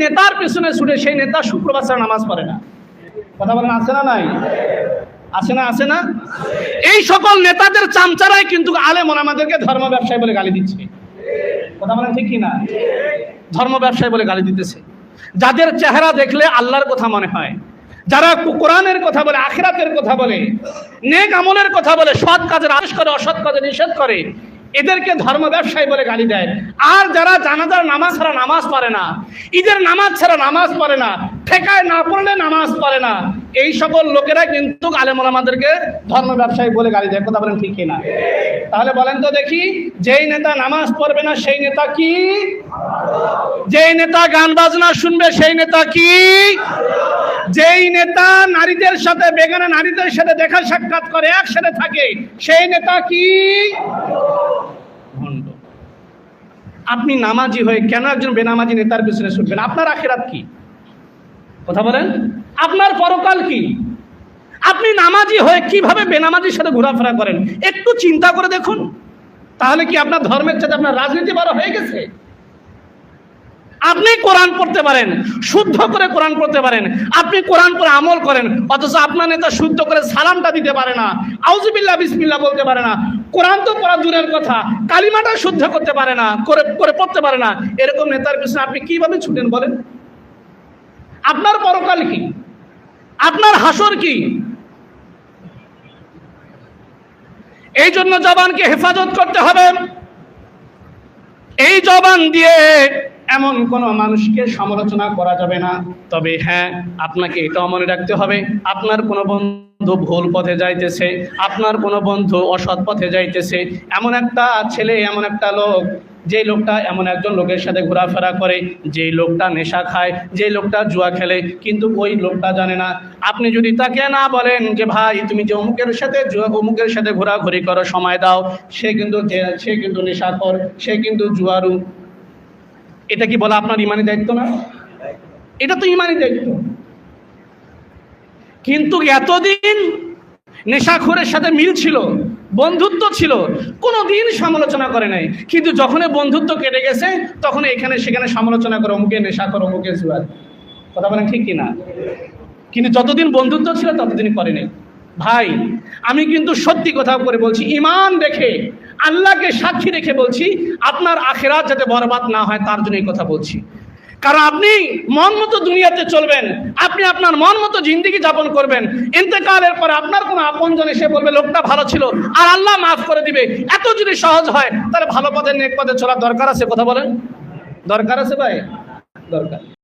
নেতার পেছনে ছুটে সেই নেতা শুক্রবার ছাড়া নামাজ পড়ে না। কথা বলেন, আছে না নাই? আছে না? এই সকল নেতাদের চামচারাই কিন্তু আলেম ওলামাদেরকে ধর্ম ব্যবসায়ী বলে গালি দিচ্ছে। কথা বলেন ঠিক কি না? ধর্ম ব্যবসায়ী বলে গালি দিতেছে। যাদের চেহারা দেখলে আল্লাহর কথা মনে হয়, যারা কোরআনের কথা বলে, আখিরাতের কথা বলে, নেক আমলের কথা বলে, সৎ কাজের আদেশ করে, অসৎ কাজে নিষেধ করে, এদেরকে ধর্ম ব্যবসায়ী বলে গালি দেয়। আর যারা জানাজার নামাজ ছাড়া নামাজ পড়ে না, ঈদের নামাজ ছাড়া নামাজ পড়ে না, ঠেকায় না পড়লে নামাজ পড়ে না, এই সকল লোকেরা কিন্তু আলেম ওলামাদেরকে ধর্ম ব্যবসায়ী বলে গালি দেয়। কথা বলেন ঠিক কিনা? তাহলে বলেন তো দেখি, যেই নেতা নামাজ পড়বে না সেই নেতা কি? যেই নেতা গান বাজনা শুনবে সেই নেতা কি? যেই নেতা নারীদের সাথে, বেগানা নারীদের সাথে দেখা সাক্ষাৎ করে, একসাথে থাকে, সেই নেতা কি? ভণ্ড। আপনি নামাজি হয়ে কেন একজন বেনামাজি নেতার পিছনে ছুটবেন? আপনার আখিরাত কি? কথা বলেন, আপনার পরকাল কি? আপনি নামাজি হয়ে কিভাবে বেনামাজির সাথে ঘোরাফেরা করেন? একটু চিন্তা করে দেখুন। তাহলে কি আপনার ধর্মের সাথে আপনার রাজনীতি বড় হয়ে গেছে? আপনি কোরআন পড়তে পারেন, শুদ্ধ করে কোরআন পড়তে পারেন, আপনি কোরআন পড়ে আমল করেন, অথচ আপনার নেতা শুদ্ধ করে সালামটা দিতে পারে না, আউযুবিল্লাহ বিসমিল্লাহ বলতে পারে না, কোরআন তো পড়া দূরের কথা, কালিমাটা শুদ্ধ করতে পারে না, করে পড়তে পারে না। এরকম নেতার পিছনে আপনি কিভাবে ছুটেন বলেন? আপনার পরকাল কি? আপনার হাসর কি? এই জন্য জবানকে হেফাজত করতে হবে। এই জবান দিয়ে এমন কোন মানুষকে সমালোচনা করা যাবে না। তবে হ্যাঁ, আপনাকে এটাও মনে রাখতে হবে, আপনার কোনো বন্ধু ভুল পথে যাইতেছে, আপনার কোনো বন্ধু অসৎ পথে যাইতেছে, এমন একটা ছেলে, এমন একটা লোক, যে লোকটা এমন একজন লোকের সাথে ঘোরাফেরা করে, যেই লোকটা নেশা খায়, যে লোকটা জুয়া খেলে, কিন্তু ওই লোকটা জানে না। আপনি যদি তাকে না বলেন যে ভাই তুমি যে অমুকের সাথে ঘোরাঘুরি করো, সময় দাও, সে কিন্তু নেশাখোর, সে কিন্তু জুয়ারু, এটা কি বলা আপনার ইমানি দায়িত্ব না? এটা তো ইমানি দায়িত্ব। কিন্তু এতদিন নেশাখোরের সাথে মিল ছিল, বন্ধুত্ব ছিল, কোনোদিন সমালোচনা করে নাই। কিন্তু যখন বন্ধুত্ব কেটে গেছে, তখন এখানে সেখানে সমালোচনা করে, অমুকে নেশাখোর, অমুকে জুয়ার। কথা বলেন ঠিক কিনা? কিন্তু যতদিন বন্ধুত্ব ছিল ততদিন করে নাই। ভাই, আমি কিন্তু সত্যি কথা করে বলছি, ঈমান রেখে, আল্লাহকে সাক্ষী রেখে বলছি, আপনার আখিরাত যাতে বরবাদ না হয় তার জন্য এই কথা বলছি। কারণ আপনি মন মতো দুনিয়াতে চলবেন, আপনি আপনার মন মতো জিন্দেগি যাপন করবেন, ইন্তেকালের পর আপনার কোনো আপনজন এসে বলবে লোকটা ভালো ছিল আর আল্লাহ মাফ করে দিবে, এত যদি সহজ হয় তাহলে ভালো পথে, নেক পথে চলার দরকার আছে? কথা বলেন, দরকার আছে ভাই? দরকার।